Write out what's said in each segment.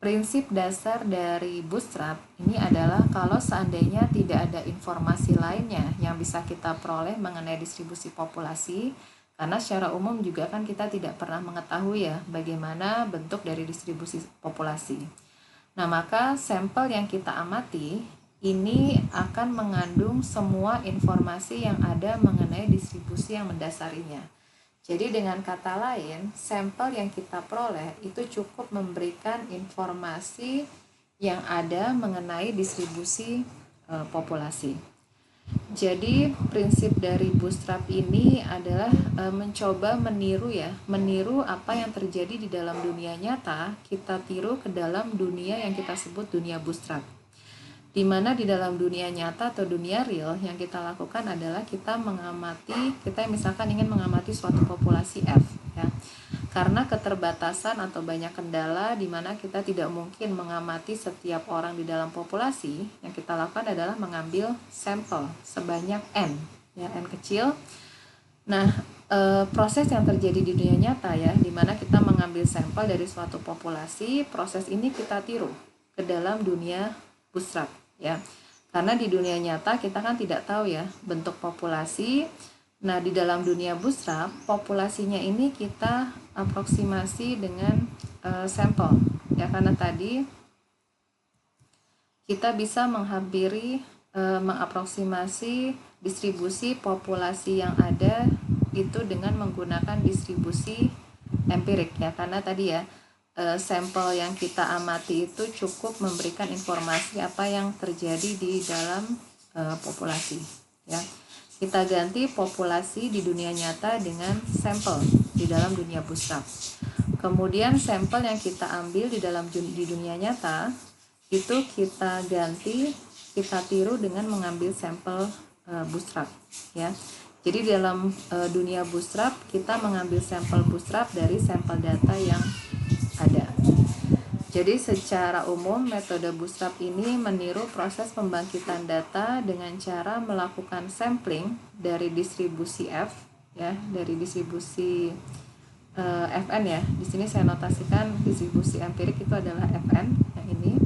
prinsip dasar dari bootstrap ini adalah kalau seandainya tidak ada informasi lainnya yang bisa kita peroleh mengenai distribusi populasi, karena secara umum juga kan kita tidak pernah mengetahui ya bagaimana bentuk dari distribusi populasi. Nah, maka sampel yang kita amati ini akan mengandung semua informasi yang ada mengenai distribusi yang mendasarinya. Jadi dengan kata lain, sampel yang kita peroleh itu cukup memberikan informasi yang ada mengenai distribusi populasi. Jadi prinsip dari bootstrap ini adalah mencoba meniru apa yang terjadi di dalam dunia nyata, kita tiru ke dalam dunia yang kita sebut dunia bootstrap. Di mana di dalam dunia nyata atau dunia real yang kita lakukan adalah kita misalkan ingin mengamati suatu populasi F ya. Karena keterbatasan atau banyak kendala di mana kita tidak mungkin mengamati setiap orang di dalam populasi, yang kita lakukan adalah mengambil sampel sebanyak N ya, N kecil. Nah, proses yang terjadi di dunia nyata ya, di mana kita mengambil sampel dari suatu populasi, proses ini kita tiru ke dalam dunia bootstrap ya. Karena di dunia nyata kita kan tidak tahu ya bentuk populasi. Nah, di dalam dunia bootstrap populasinya ini kita aproksimasi dengan sampel ya, karena tadi kita bisa mengaproksimasi distribusi populasi yang ada itu dengan menggunakan distribusi empirik ya, karena tadi ya sampel yang kita amati itu cukup memberikan informasi apa yang terjadi di dalam populasi ya. Kita ganti populasi di dunia nyata dengan sampel di dalam dunia bootstrap. Kemudian sampel yang kita ambil di dunia nyata itu kita tiru dengan mengambil sampel bootstrap ya. Jadi dalam dunia bootstrap kita mengambil sampel bootstrap dari sampel data yang ada. Jadi secara umum metode bootstrap ini meniru proses pembangkitan data dengan cara melakukan sampling dari distribusi F ya, dari distribusi Fn ya. Di sini saya notasikan distribusi empirik itu adalah Fn yang ini,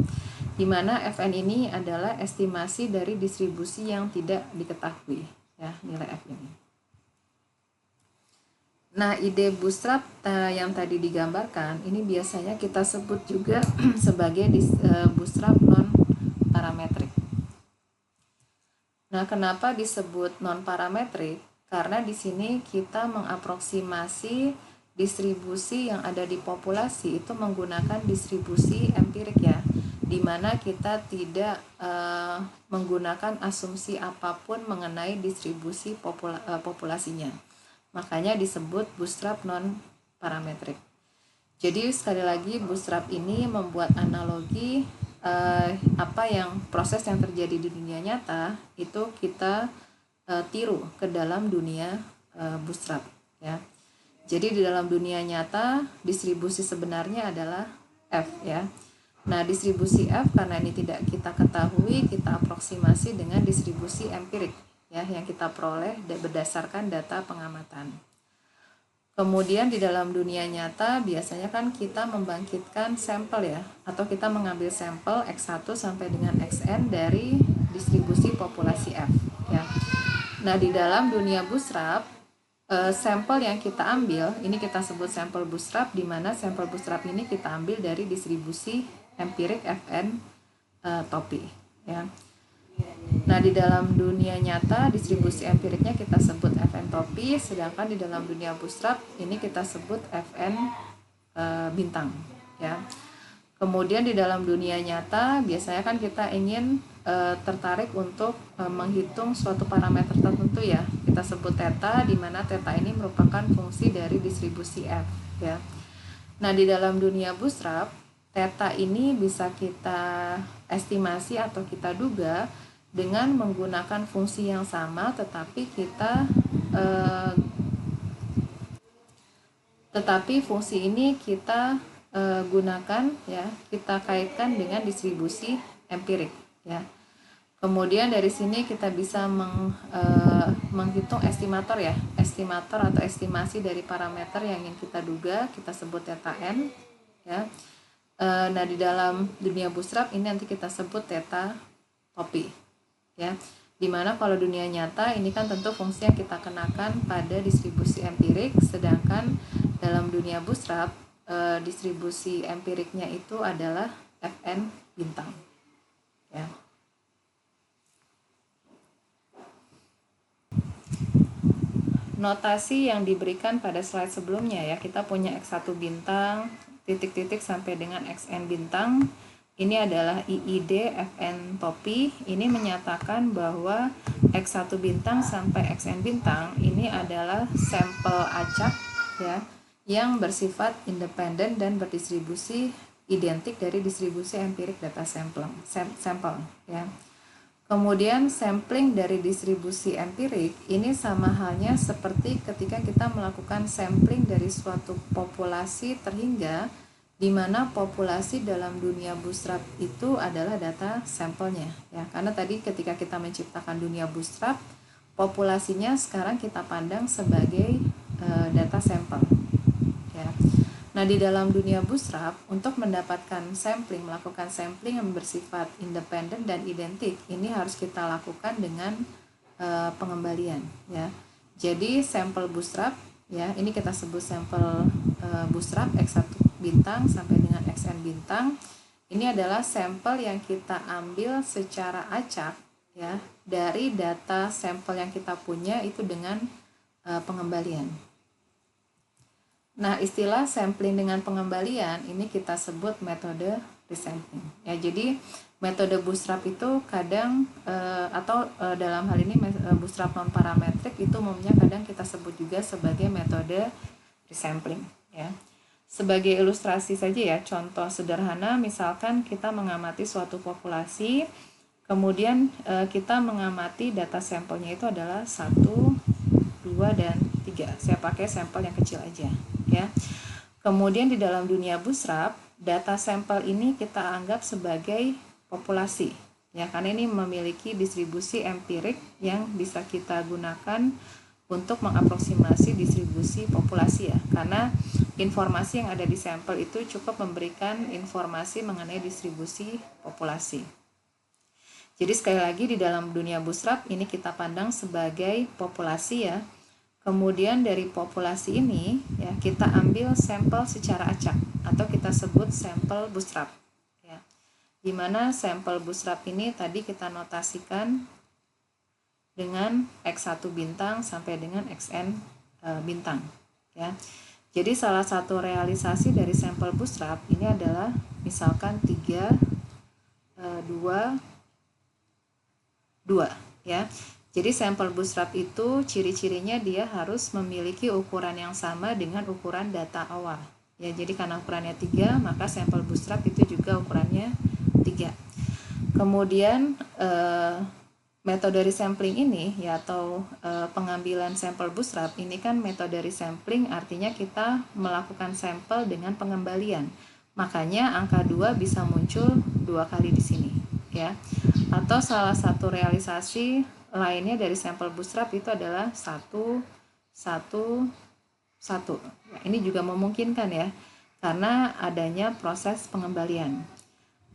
di mana Fn ini adalah estimasi dari distribusi yang tidak diketahui ya, nilai F ini. Nah, ide bootstrap yang tadi digambarkan ini biasanya kita sebut juga sebagai bootstrap non parametrik. Nah, kenapa disebut non parametrik? Karena di sini kita mengaproksimasi distribusi yang ada di populasi itu menggunakan distribusi empirik ya, di mana kita tidak menggunakan asumsi apapun mengenai distribusi populasinya. Makanya disebut bootstrap non parametrik. Jadi sekali lagi bootstrap ini membuat analogi proses yang terjadi di dunia nyata itu kita tiru ke dalam dunia bootstrap ya. Jadi di dalam dunia nyata distribusi sebenarnya adalah F ya. Nah, distribusi F karena ini tidak kita ketahui, kita aproksimasi dengan distribusi empirik ya, yang kita peroleh berdasarkan data pengamatan. Kemudian di dalam dunia nyata biasanya kan kita membangkitkan sampel ya, atau kita mengambil sampel X1 sampai dengan Xn dari distribusi populasi F ya. Nah, di dalam dunia bootstrap sampel yang kita ambil ini kita sebut sampel bootstrap, di mana sampel bootstrap ini kita ambil dari distribusi empirik Fn topi ya. Nah, di dalam dunia nyata distribusi empiriknya kita sebut Fn topi, sedangkan di dalam dunia bootstrap ini kita sebut Fn bintang ya. Kemudian di dalam dunia nyata biasanya kan kita ingin tertarik untuk menghitung suatu parameter tertentu ya. Kita sebut theta, di mana theta ini merupakan fungsi dari distribusi F ya. Nah, di dalam dunia bootstrap theta ini bisa kita estimasi atau kita duga dengan menggunakan fungsi yang sama, tetapi fungsi ini kita gunakan ya, kita kaitkan dengan distribusi empirik ya. Kemudian dari sini kita bisa menghitung estimator ya, estimator atau estimasi dari parameter yang ingin kita duga, kita sebut theta n ya. Nah, di dalam dunia bootstrap ini nanti kita sebut theta topi, ya. Dimana kalau dunia nyata ini kan tentu fungsi yang kita kenakan pada distribusi empirik, sedangkan dalam dunia bootstrap distribusi empiriknya itu adalah Fn bintang, ya. Notasi yang diberikan pada slide sebelumnya, ya, kita punya X1 bintang, titik-titik sampai dengan Xn bintang. Ini adalah IID Fn topi. Ini menyatakan bahwa X1 bintang sampai Xn bintang ini adalah sampel acak, ya, yang bersifat independen dan berdistribusi identik dari distribusi empirik data sampel, ya. Kemudian sampling dari distribusi empirik ini sama halnya seperti ketika kita melakukan sampling dari suatu populasi terhingga, di mana populasi dalam dunia bootstrap itu adalah data sampelnya, ya. Karena tadi ketika kita menciptakan dunia bootstrap, populasinya sekarang kita pandang sebagai data sampel, ya. Nah, di dalam dunia bootstrap untuk mendapatkan sampling, melakukan sampling yang bersifat independen dan identik, ini harus kita lakukan dengan pengembalian, ya. Jadi sampel bootstrap, ya, ini kita sebut sampel bootstrap X1 bintang sampai dengan Xn bintang. Ini adalah sampel yang kita ambil secara acak, ya, dari data sampel yang kita punya itu dengan pengembalian. Nah, istilah sampling dengan pengembalian ini kita sebut metode resampling, ya. Jadi metode bootstrap itu kadang dalam hal ini bootstrap non parametrik itu umumnya kadang kita sebut juga sebagai metode resampling, ya. Sebagai ilustrasi saja, ya, contoh sederhana, misalkan kita mengamati suatu populasi, kemudian kita mengamati data sampelnya itu adalah 1, 2, dan 3. Saya pakai sampel yang kecil aja, ya. Kemudian di dalam dunia bootstrap, data sampel ini kita anggap sebagai populasi, ya, karena ini memiliki distribusi empirik yang bisa kita gunakan untuk mengaproksimasi distribusi populasi, ya, karena informasi yang ada di sampel itu cukup memberikan informasi mengenai distribusi populasi. Jadi sekali lagi di dalam dunia bootstrap ini kita pandang sebagai populasi, ya. Kemudian dari populasi ini, ya, kita ambil sampel secara acak atau kita sebut sampel bootstrap, ya. Di mana sampel bootstrap ini tadi kita notasikan dengan X1 bintang sampai dengan Xn bintang, ya. Jadi salah satu realisasi dari sampel bootstrap ini adalah misalkan 3, 2, 2, ya. Jadi sampel bootstrap itu ciri-cirinya dia harus memiliki ukuran yang sama dengan ukuran data awal, ya. Jadi karena ukurannya 3, maka sampel bootstrap itu juga ukurannya 3. Kemudian metode resampling ini, ya, atau pengambilan sampel bootstrap ini kan metode resampling artinya kita melakukan sampel dengan pengembalian. Makanya angka 2 bisa muncul 2 kali di sini, ya. Atau salah satu realisasi lainnya dari sampel bootstrap itu adalah 1, 1, 1. Ya, ini juga memungkinkan, ya, karena adanya proses pengembalian.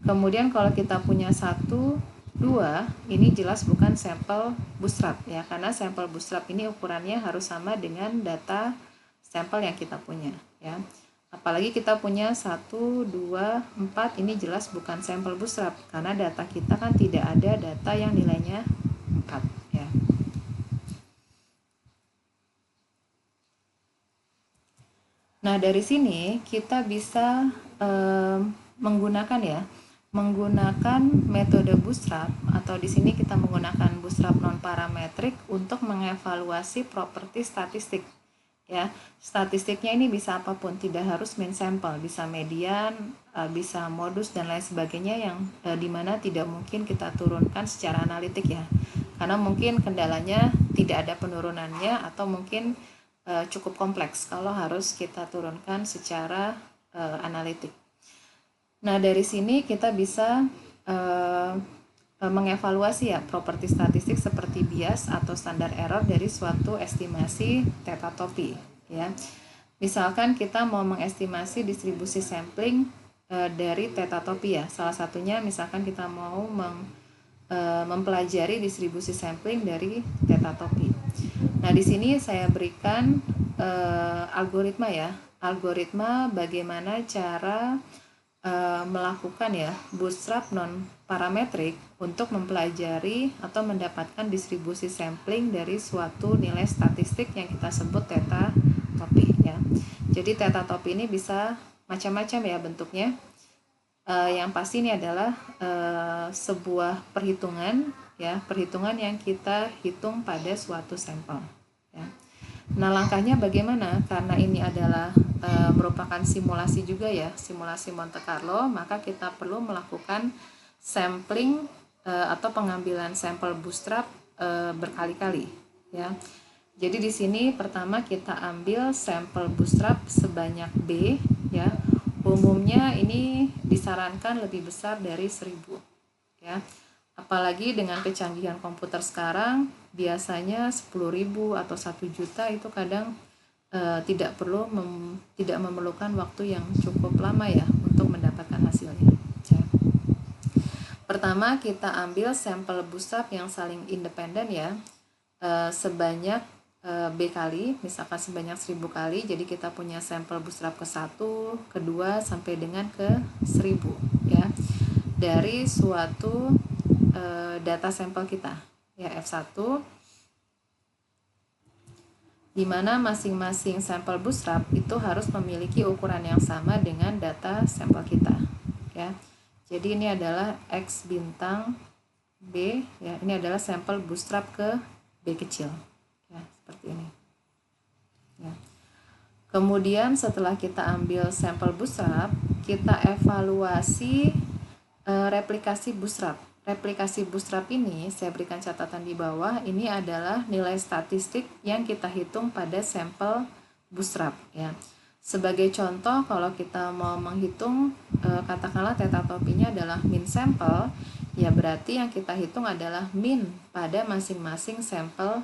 Kemudian kalau kita punya 1, 2, ini jelas bukan sampel bootstrap, ya, karena sampel bootstrap ini ukurannya harus sama dengan data sampel yang kita punya, ya. Apalagi kita punya 1, 2, 4, ini jelas bukan sampel bootstrap karena data kita kan tidak ada data yang nilainya 4, ya. Nah, dari sini kita bisa menggunakan metode bootstrap, atau di sini kita menggunakan bootstrap non parametrik untuk mengevaluasi properti statistik, ya. Statistiknya ini bisa apapun, tidak harus mean sample, bisa median, bisa modus dan lain sebagainya yang dimana tidak mungkin kita turunkan secara analitik, ya, karena mungkin kendalanya tidak ada penurunannya atau mungkin cukup kompleks kalau harus kita turunkan secara analitik. Nah, dari sini kita bisa mengevaluasi, ya, properti statistik seperti bias atau standar error dari suatu estimasi theta topi, ya. Misalkan kita mau mengestimasi distribusi sampling dari tetatopi ya. Salah satunya misalkan kita mau mempelajari distribusi sampling dari tetatopi. Nah, di sini saya berikan algoritma ya. Algoritma bagaimana cara melakukan ya bootstrap non parametrik untuk mempelajari atau mendapatkan distribusi sampling dari suatu nilai statistik yang kita sebut tetatopi ya. Jadi tetatopi ini bisa macam-macam ya bentuknya. Yang pasti ini adalah sebuah perhitungan ya, perhitungan yang kita hitung pada suatu sampel ya. Nah, langkahnya bagaimana? Karena ini adalah merupakan simulasi juga ya, simulasi Monte Carlo, maka kita perlu melakukan sampling atau pengambilan sampel bootstrap berkali-kali ya. Jadi di sini pertama kita ambil sampel bootstrap sebanyak B ya. Umumnya ini disarankan lebih besar dari 1000 ya. Apalagi dengan kecanggihan komputer sekarang biasanya 10.000 atau 1 juta itu kadang tidak memerlukan waktu yang cukup lama ya untuk mendapatkan hasilnya ya. Pertama kita ambil sampel bootstrap yang saling independen ya, sebanyak B kali, misalkan sebanyak 1000 kali. Jadi kita punya sampel bootstrap ke-1, kedua sampai dengan ke-1000 ya, dari suatu data sampel kita ya F1, di mana masing-masing sampel bootstrap itu harus memiliki ukuran yang sama dengan data sampel kita ya. Jadi ini adalah X bintang B ya, ini adalah sampel bootstrap ke B kecil ya, seperti ini ya. Kemudian setelah kita ambil sampel bootstrap, kita evaluasi replikasi bootstrap. Replikasi bootstrap ini saya berikan catatan di bawah, ini adalah nilai statistik yang kita hitung pada sampel bootstrap ya. Sebagai contoh, kalau kita mau menghitung katakanlah tetatopinya adalah min sampel, ya berarti yang kita hitung adalah min pada masing-masing sampel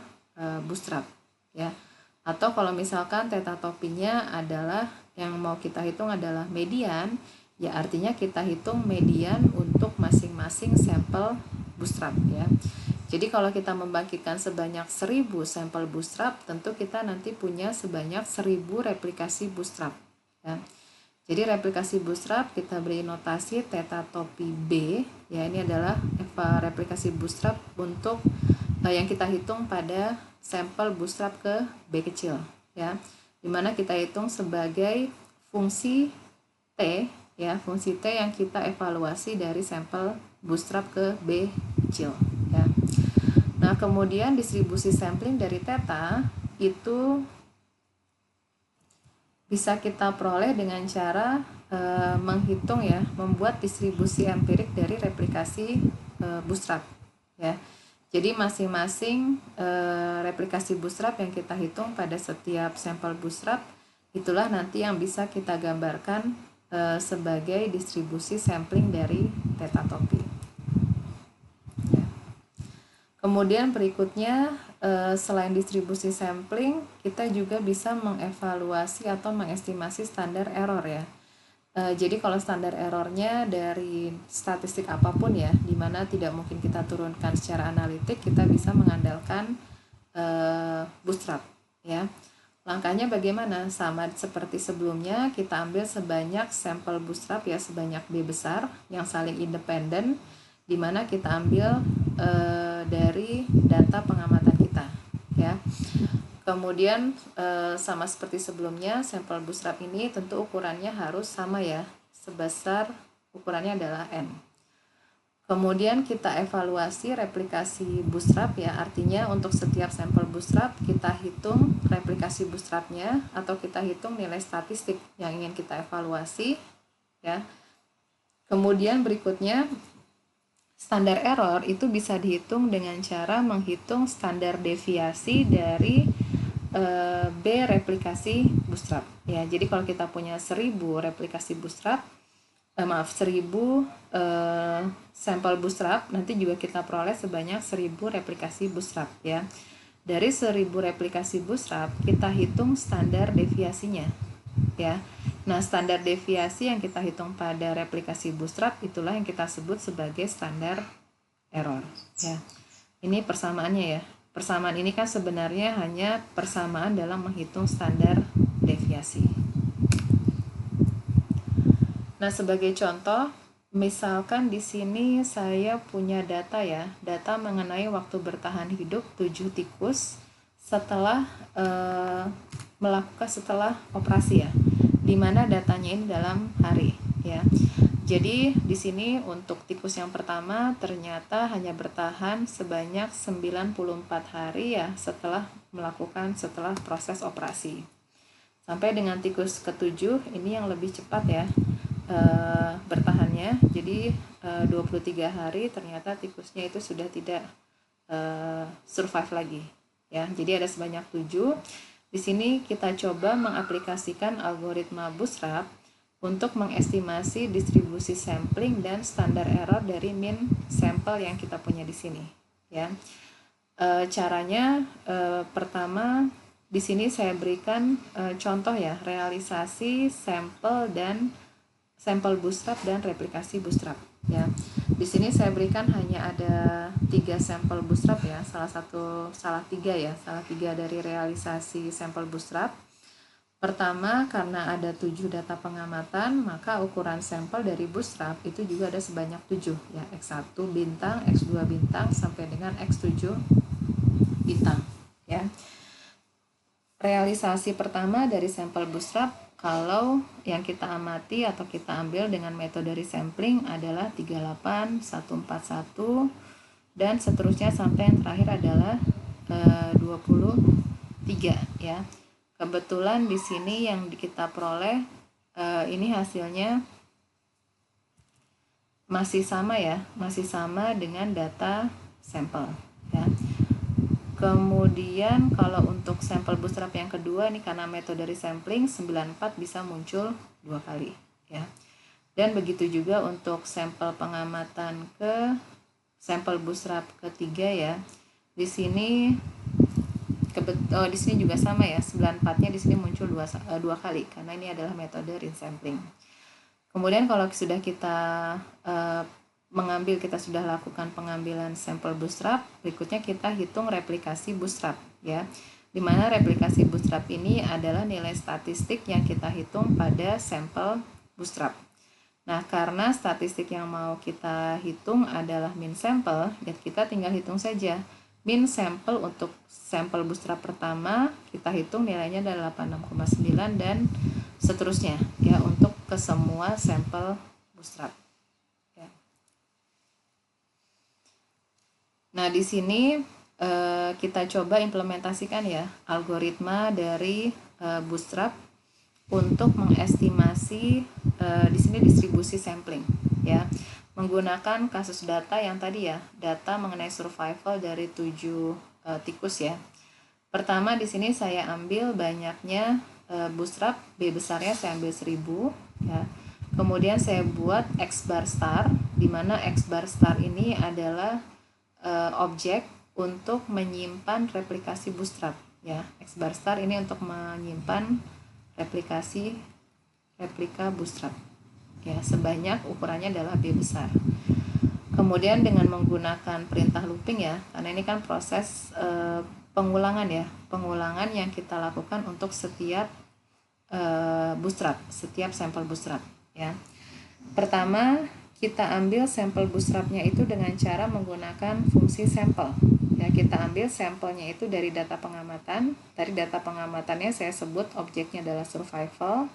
bootstrap ya. Atau kalau misalkan tetatopinya adalah yang mau kita hitung adalah median, ya artinya kita hitung median untuk masing-masing sampel bootstrap ya. Jadi kalau kita membangkitkan sebanyak 1000 sampel bootstrap, tentu kita nanti punya sebanyak 1000 replikasi bootstrap ya. Jadi replikasi bootstrap kita beri notasi tetatopi B ya, ini adalah replikasi bootstrap untuk yang kita hitung pada sampel bootstrap ke B kecil ya, dimana kita hitung sebagai fungsi T ya, fungsi T yang kita evaluasi dari sampel bootstrap ke B kecil ya. Nah, kemudian distribusi sampling dari theta itu bisa kita peroleh dengan cara menghitung ya, membuat distribusi empirik dari replikasi bootstrap ya. Jadi masing-masing replikasi bootstrap yang kita hitung pada setiap sampel bootstrap itulah nanti yang bisa kita gambarkan sebagai distribusi sampling dari tetatopi ya. Kemudian berikutnya, selain distribusi sampling, kita juga bisa mengevaluasi atau mengestimasi standar error ya. Jadi kalau standar errornya dari statistik apapun ya, dimana tidak mungkin kita turunkan secara analitik, kita bisa mengandalkan bootstrap ya. Langkahnya bagaimana? Sama seperti sebelumnya, kita ambil sebanyak sampel bootstrap ya, sebanyak B besar yang saling independen, dimana kita ambil dari data pengamatan kita ya. Kemudian sama seperti sebelumnya, sampel bootstrap ini tentu ukurannya harus sama ya, sebesar ukurannya adalah N. Kemudian kita evaluasi replikasi bootstrap ya, artinya untuk setiap sampel bootstrap kita hitung replikasi bootstrapnya atau kita hitung nilai statistik yang ingin kita evaluasi ya. Kemudian berikutnya, standar error itu bisa dihitung dengan cara menghitung standar deviasi dari B replikasi bootstrap ya. Jadi kalau kita punya 1000 replikasi bootstrap, 1000 sampel bootstrap, nanti juga kita peroleh sebanyak 1000 replikasi bootstrap ya. Dari 1000 replikasi bootstrap kita hitung standar deviasinya ya. Nah, standar deviasi yang kita hitung pada replikasi bootstrap itulah yang kita sebut sebagai standar error. Ya, ini persamaannya ya. Persamaan ini kan sebenarnya hanya persamaan dalam menghitung standar deviasi. Nah, sebagai contoh, misalkan di sini saya punya data ya, data mengenai waktu bertahan hidup 7 tikus setelah setelah operasi ya, di mana datanya ini dalam hari ya. Jadi di sini untuk tikus yang pertama ternyata hanya bertahan sebanyak 94 hari ya setelah proses operasi. Sampai dengan tikus ke-7 ini yang lebih cepat ya bertahannya. Jadi 23 hari ternyata tikusnya itu sudah tidak survive lagi ya. Jadi ada sebanyak 7. Di sini kita coba mengaplikasikan algoritma bootstrap untuk mengestimasi distribusi sampling dan standar error dari min sampel yang kita punya di sini ya. Caranya pertama di sini saya berikan contoh ya, realisasi sampel bootstrap dan replikasi bootstrap ya. Di sini saya berikan hanya ada 3 sampel bootstrap ya, salah tiga dari realisasi sampel bootstrap. Pertama, karena ada 7 data pengamatan, maka ukuran sampel dari bootstrap itu juga ada sebanyak 7 ya, X1 bintang, X2 bintang sampai dengan X7 bintang ya. Realisasi pertama dari sampel bootstrap kalau yang kita amati atau kita ambil dengan metode resampling adalah 38, 141 dan seterusnya sampai yang terakhir adalah 23 ya. Kebetulan di sini yang kita peroleh ini hasilnya masih sama ya, masih sama dengan data sampel ya. Kemudian kalau untuk sampel bootstrap yang kedua ini karena metode resampling 94 bisa muncul 2 kali ya. Dan begitu juga untuk sampel pengamatan sampel bootstrap ketiga ya. Di sini di sini juga sama ya, 94-nya di sini muncul 2 kali karena ini adalah metode resampling. Kemudian kalau sudah kita kita sudah lakukan pengambilan sampel bootstrap, berikutnya kita hitung replikasi bootstrap ya. Dimana replikasi bootstrap ini adalah nilai statistik yang kita hitung pada sampel bootstrap. Nah, karena statistik yang mau kita hitung adalah min sampel, ya kita tinggal hitung saja. Min sampel untuk sampel bootstrap pertama kita hitung nilainya adalah 86,9 dan seterusnya ya untuk ke semua sampel bootstrap. Ya. Nah, di sini kita coba implementasikan ya algoritma dari bootstrap untuk mengestimasi di sini distribusi sampling ya, menggunakan kasus data yang tadi ya, data mengenai survival dari 7 tikus ya. Pertama di sini saya ambil banyaknya bootstrap, B besarnya saya ambil 1000 ya. Kemudian saya buat X bar star, di mana X bar star ini adalah objek untuk menyimpan replikasi bootstrap ya. X bar star ini untuk menyimpan replika bootstrap ya, sebanyak ukurannya adalah B besar. Kemudian dengan menggunakan perintah looping ya, karena ini kan proses pengulangan ya, pengulangan yang kita lakukan untuk setiap bootstrap, setiap sampel bootstrap ya. Pertama kita ambil sampel bootstrapnya itu dengan cara menggunakan fungsi sampel ya. Kita ambil sampelnya itu dari data pengamatan. Tadi data pengamatannya saya sebut objeknya adalah survival.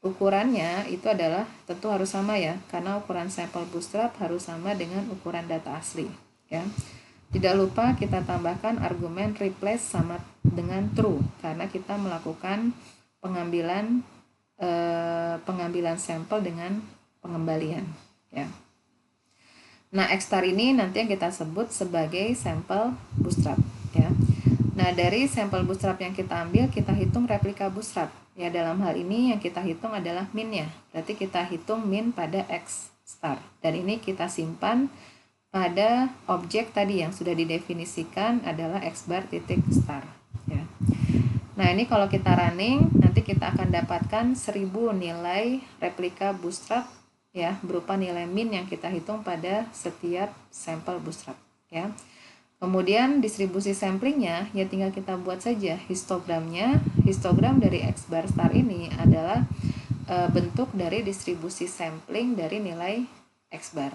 Ukurannya itu adalah tentu harus sama ya, karena ukuran sampel bootstrap harus sama dengan ukuran data asli ya. Tidak lupa kita tambahkan argumen replace sama dengan true karena kita melakukan pengambilan sampel dengan pengembalian ya. Nah, X-star ini nanti yang kita sebut sebagai sampel bootstrap ya. Nah, dari sampel bootstrap yang kita ambil, kita hitung replika bootstrap ya. Dalam hal ini yang kita hitung adalah minnya, berarti kita hitung min pada X-star dan ini kita simpan pada objek tadi yang sudah didefinisikan adalah X bar titik star ya. Nah, ini kalau kita running, nanti kita akan dapatkan 1000 nilai replika bootstrap ya, berupa nilai min yang kita hitung pada setiap sampel bootstrap ya. Kemudian distribusi samplingnya ya tinggal kita buat saja histogramnya. Histogram dari X bar star ini adalah bentuk dari distribusi sampling dari nilai X bar.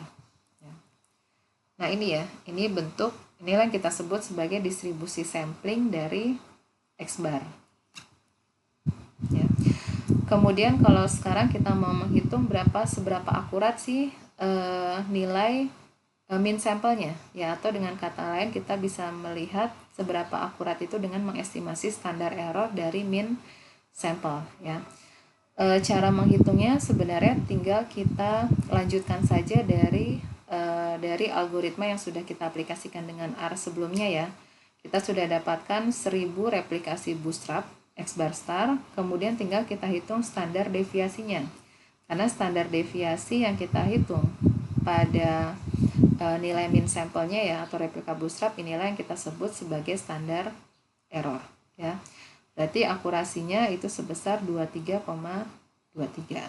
Nah, ini ya, ini bentuk, inilah yang kita sebut sebagai distribusi sampling dari X bar. Ya. Kemudian kalau sekarang kita mau menghitung seberapa akurat sih nilai min sampelnya ya, atau dengan kata lain kita bisa melihat seberapa akurat itu dengan mengestimasi standar error dari min sampel ya. Cara menghitungnya sebenarnya tinggal kita lanjutkan saja dari algoritma yang sudah kita aplikasikan dengan R sebelumnya ya. Kita sudah dapatkan 1000 replikasi bootstrap X bar star, kemudian tinggal kita hitung standar deviasinya. Karena standar deviasi yang kita hitung pada nilai min sampelnya ya, atau replika bootstrap, inilah yang kita sebut sebagai standar error ya. Berarti akurasinya itu sebesar 23,23.